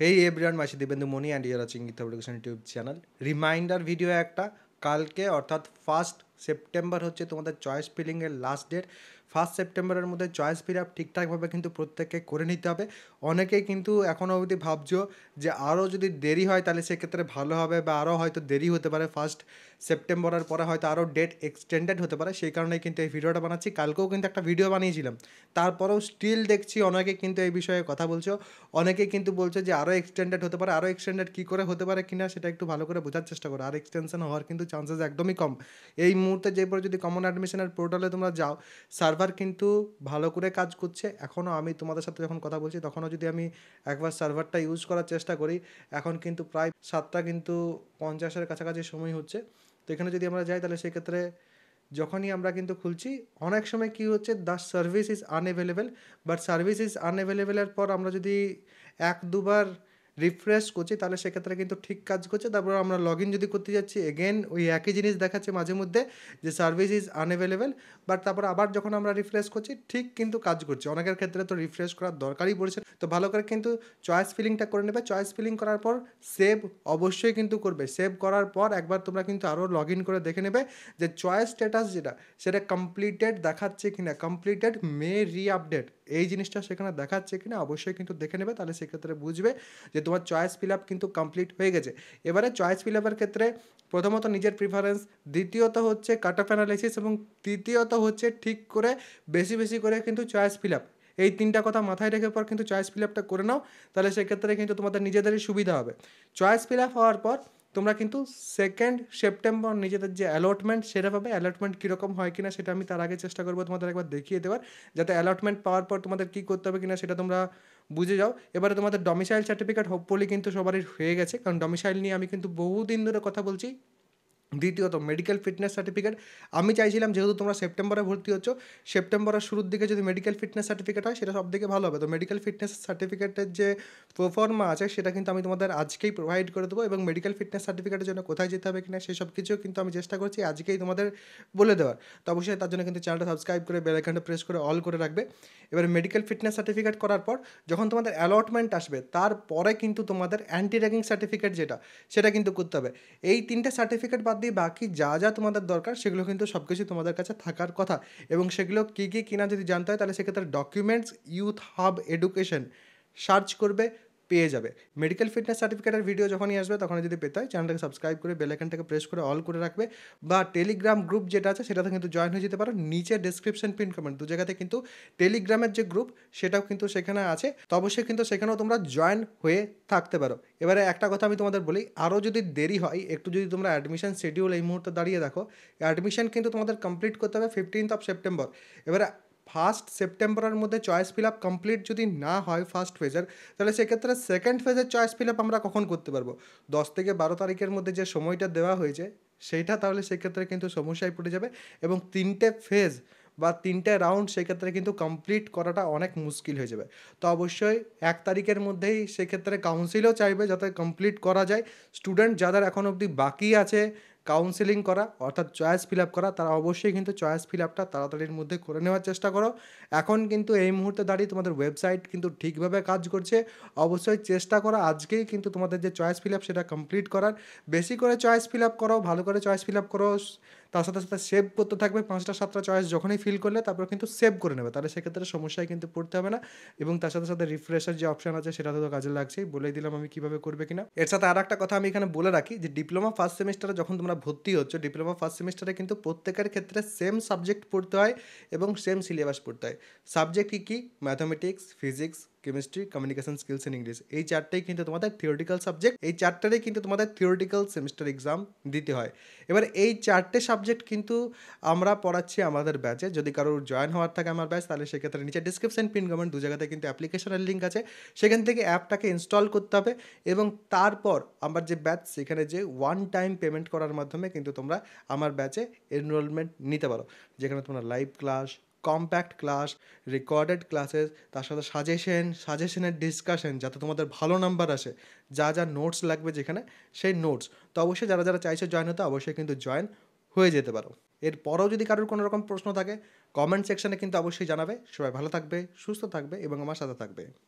হেই everyone, মাসি Dibyendu Moni and you're watching Gita education YouTube channel. Reminder video একটা, কালকে অর্থাৎ 1 সেপ্টেম্বর হচ্ছে তোমাদের চয়েস ফিলিংয়ের লাস্ট ডেট। 1 সেপ্টেম্বরের মধ্যে চয়েস ফিল আপ ঠিকঠাকভাবে কিন্তু প্রত্যেককে করে নিতে হবে। অনেকেই কিন্তু এখনও অবধি ভাবছো যে আরও যদি দেরি হয় তাহলে সেক্ষেত্রে ভালো হবে, বা আরও হয়তো দেরি হতে পারে, 1 সেপ্টেম্বরের পরে হয়তো আরও ডেট এক্সটেন্ডেড হতে পারে। সেই কারণেই কিন্তু এই ভিডিওটা বানাচ্ছি। কালকেও কিন্তু একটা ভিডিও বানিয়েছিলাম, তারপরেও স্টিল দেখছি অনেকে কিন্তু এই বিষয়ে কথা বলছো। অনেকেই কিন্তু বলছে যে আরও এক্সটেন্ডেড হতে পারে। আরও এক্সটেন্ডেড কী করে হতে পারে কিনা সেটা একটু ভালো করে বোঝার চেষ্টা করো। আর এক্সটেনশন হওয়ার কিন্তু চান্সেস একদমই কম এই মুহূর্তে। যে পরে যদি কমন অ্যাডমিশনের পোর্টালে তোমরা যাও, সার্ভার কিন্তু ভালো করে কাজ করছে। এখনও আমি তোমাদের সাথে যখন কথা বলছি তখনও যদি আমি একবার সার্ভারটা ইউজ করার চেষ্টা করি, এখন কিন্তু প্রায় 7টা কিন্তু 50-এর কাছাকাছি সময় হচ্ছে। তো এখানে যদি আমরা যাই তাহলে সেক্ষেত্রে যখনই আমরা কিন্তু খুলছি, অনেক সময় কী হচ্ছে, the service is unavailable. But service is আনঅ্যাভেলেবেলের পর আমরা যদি 1-2বার রিফ্রেশ করছি তাহলে সেক্ষেত্রে কিন্তু ঠিক কাজ করছে। তারপর আমরা লগ ইন যদি করতে যাচ্ছি, এগেন ওই একই জিনিস দেখাচ্ছে মাঝে মধ্যে যে সার্ভিস ইজ আনঅ্যাভেলেবেল। বাট তারপর আবার যখন আমরা রিফ্রেশ করছি ঠিক কিন্তু কাজ করছে। অনেকের ক্ষেত্রে তো রিফ্রেশ করার দরকারই পড়ছে। তো ভালো করে কিন্তু চয়েস ফিলিংটা করে নেবে। চয়েস ফিলিং করার পর সেভ অবশ্যই কিন্তু করবে। সেভ করার পর একবার তোমরা কিন্তু আরও লগ ইন করে দেখে নেবে যে চয়েস স্ট্যাটাস যেটা, সেটা কমপ্লিটেড দেখাচ্ছে কিনা, কমপ্লিটেড মে রি আপডেট এই জিনিসটা সেখানে দেখাচ্ছে কিনা অবশ্যই কিন্তু দেখে নেবে। তাহলে সেক্ষেত্রে বুঝবে যে তোমার চয়েস ফিল আপ কিন্তু কমপ্লিট হয়ে গেছে। এবারে চয়েস ফিল আপের ক্ষেত্রে প্রথমত নিজের প্রিফারেন্স, দ্বিতীয়ত হচ্ছে কাট অফ অ্যানালাইসিস, এবং তৃতীয়ত হচ্ছে ঠিক করে বেশি বেশি করে কিন্তু চয়েস ফিল আপ। এই 3টা কথা মাথায় রেখে পর কিন্তু চয়েস ফিল আপটা করে নাও। তাহলে সেক্ষেত্রে কিন্তু তোমাদের নিজেদেরই সুবিধা হবে। চয়েস ফিল আপ হওয়ার পর তোমরা কিন্তু 2 সেপ্টেম্বর নিজেদের যে অ্যালটমেন্ট সেটা পাবে। অ্যালটমেন্ট কীরকম হয় কিনা সেটা আমি তার আগে চেষ্টা করবো তোমাদের একবার দেখিয়ে দেওয়ার, যাতে অ্যালটমেন্ট পাওয়ার পর তোমাদের কী করতে হবে কিনা সেটা তোমরা বুঝে যাও। এবারে তোমাদের ডমিসাইল সার্টিফিকেট হোপফুলি কিন্তু সবারই হয়ে গেছে, কারণ ডমিসাইল নিয়ে আমি কিন্তু বহুদিন ধরে কথা বলছি। দ্বিতীয়ত মেডিকেল ফিটনেস সার্টিফিকেট। আমি চাইছিলাম যেহেতু তোমরা সেপ্টেম্বরে ভর্তি হচ্ছ, সেপ্টেম্বরের শুরুর দিকে যদি মেডিকেল ফিটনেস সার্টিফিকেট হয় সেটা সবথেকে ভালো হবে। তো মেডিকেল ফিটনেস সার্টিফিকেটের যে প্রফর্মা আছে সেটা কিন্তু আমি তোমাদের আজকেই প্রোভাইড করে দেবো, এবং মেডিকেল ফিটনেস সার্টিফিকেটের জন্য কোথায় যেতে হবে কিনা সেই সব কিছুও কিন্তু আমি চেষ্টা করছি আজকেই তোমাদের বলে দেওয়ার। তো অবশ্যই তার জন্য কিন্তু চ্যানেলটা সাবস্ক্রাইব করে বেল আইকনটা প্রেস করে অল করে রাখবে। এবার মেডিকেল ফিটনেস সার্টিফিকেট করার পর যখন তোমাদের অ্যালটমেন্ট আসবে, তারপরে কিন্তু তোমাদের অ্যান্টি র্যাগিং সার্টিফিকেট যেটা, সেটা কিন্তু করতে হবে। এই 3টে সার্টিফিকেট বাদ দিয়ে বাকি যা যা তোমাদের দরকার সেগুলো কিন্তু সব কিছু তোমাদের কাছে থাকার কথা। এবং সেগুলো কী কী কিনা যদি জানতে হয় তাহলে সেক্ষেত্রে documents youth hub education search করবে, পেয়ে যাবে। মেডিকেল ফিটনেস সার্টিফিকেটের ভিডিও যখনই আসবে তখনই যদি পেতে হয় চ্যানেলটাকে সাবস্ক্রাইব করে বেল আইকনটাকে প্রেস করে অল করে রাখবে, বা টেলিগ্রাম গ্রুপ যেটা আছে সেটাতে কিন্তু জয়েন হয়ে যেতে পারো। নিচে ডেসক্রিপশন পিন কমেন্ট 2 জায়গাতে কিন্তু টেলিগ্রামের যে গ্রুপ সেটাও কিন্তু সেখানে আছে। তো অবশ্যই কিন্তু সেখানেও তোমরা জয়েন হয়ে থাকতে পারো। এবারে একটা কথা আমি তোমাদের বলি, আরও যদি দেরি হয় একটু, যদি তোমরা অ্যাডমিশন শিডিউল এই মুহূর্তে দাঁড়িয়ে দেখো, অ্যাডমিশন কিন্তু তোমাদের কমপ্লিট করতে হবে 15 সেপ্টেম্বর। এবারে 1 সেপ্টেম্বরের মধ্যে চয়েস ফিল আপ কমপ্লিট যদি না হয় ফার্স্ট ফেজের, তাহলে সেক্ষেত্রে সেকেন্ড ফেজের চয়েস ফিল আপ আমরা কখন করতে পারবো? 10 থেকে 12 তারিখের মধ্যে যে সময়টা দেওয়া হয়েছে সেইটা তাহলে সেক্ষেত্রে কিন্তু সমস্যায় পড়ে যাবে, এবং 3টে ফেজ বা 3টে রাউন্ড সেক্ষেত্রে কিন্তু কমপ্লিট করাটা অনেক মুশকিল হয়ে যাবে। তো অবশ্যই 1 তারিখের মধ্যেই সেক্ষেত্রে কাউন্সিলও চাইবে যাতে কমপ্লিট করা যায়। স্টুডেন্ট যাদের এখন অবধি বাকি আছে কাউন্সেলিং করা অর্থাৎ চয়েস ফিল আপ করা, তারা অবশ্যই কিন্তু চয়েস ফিল আপটা তাড়াতাড়ির মধ্যে করে নেওয়ার চেষ্টা করো। এখন কিন্তু এই মুহূর্তে দাঁড়িয়ে তোমাদের ওয়েবসাইট কিন্তু ঠিকভাবে কাজ করছে। অবশ্যই চেষ্টা করো আজকেই কিন্তু তোমাদের যে চয়েস ফিল আপ সেটা কমপ্লিট করার। বেশি করে চয়েস ফিল আপ করো, ভালো করে চয়েস ফিল আপ করো। তার সাথে সাথে সেভ করতে থাকবে। 5টা 7টা চয়েস যখনই ফিল করলে তারপর কিন্তু সেভ করে নেবে, তাহলে সেক্ষেত্রে সমস্যায় কিন্তু পড়তে হবে না। এবং তার সাথে সাথে রিফ্রেশের যে অপশান আছে সেটা তো কাজে লাগছেই, বলেই দিলাম আমি কীভাবে করবে কিনা। এর সাথে আর একটা কথা আমি এখানে বলে রাখি যে ডিপ্লোমা ফার্স্ট সেমিস্টারে যখন তোমরা ভর্তি হচ্ছ, ডিপ্লোমা ফার্স্ট সেমিস্টারে কিন্তু প্রত্যেকের ক্ষেত্রে সেম সাবজেক্ট পড়তে হয় এবং সেম সিলেবাস পড়তে হয়। সাবজেক্ট কী কী? Mathematics, physics, chemistry, communication skills and English. এই 4টেই কিন্তু তোমাদের থিওরিটিক্যাল সাবজেক্ট। এই 4টেরই কিন্তু তোমাদের থিওরিটিক্যাল সেমিস্টার এক্সাম দিতে হয়। এবার এই 4টে সাবজেক্ট কিন্তু আমরা পড়াচ্ছি আমাদের ব্যাচে। যদি কারোর জয়েন হওয়ার থাকে আমার ব্যাচ, তাহলে সেক্ষেত্রে নিচে ডিসক্রিপশন পিন কমেন্ট 2 জায়গাতে কিন্তু অ্যাপ্লিকেশনের লিঙ্ক আছে, সেখান থেকে অ্যাপটাকে ইনস্টল করতে হবে। এবং তারপর আমার যে ব্যাচ সেখানে যে ওয়ান টাইম পেমেন্ট করার মাধ্যমে কিন্তু তোমরা আমার ব্যাচে এনরোলমেন্ট নিতে পারো, যেখানে তোমরা live class, compact class, recorded classes, তার সাথে সাজেশনের ডিসকাশন, যাতে তোমাদের ভালো নাম্বার আসে, যা যা নোটস লাগবে যেখানে সেই নোটস। তো অবশ্যই যারা যারা চাইছে জয়েন হতে অবশ্যই কিন্তু জয়েন হয়ে যেতে পারো। এরপরেও যদি কারোর কোনো রকম প্রশ্ন থাকে কমেন্ট সেকশানে কিন্তু অবশ্যই জানাবে। সবাই ভালো থাকবে, সুস্থ থাকবে এবং আমার সাথে থাকবে।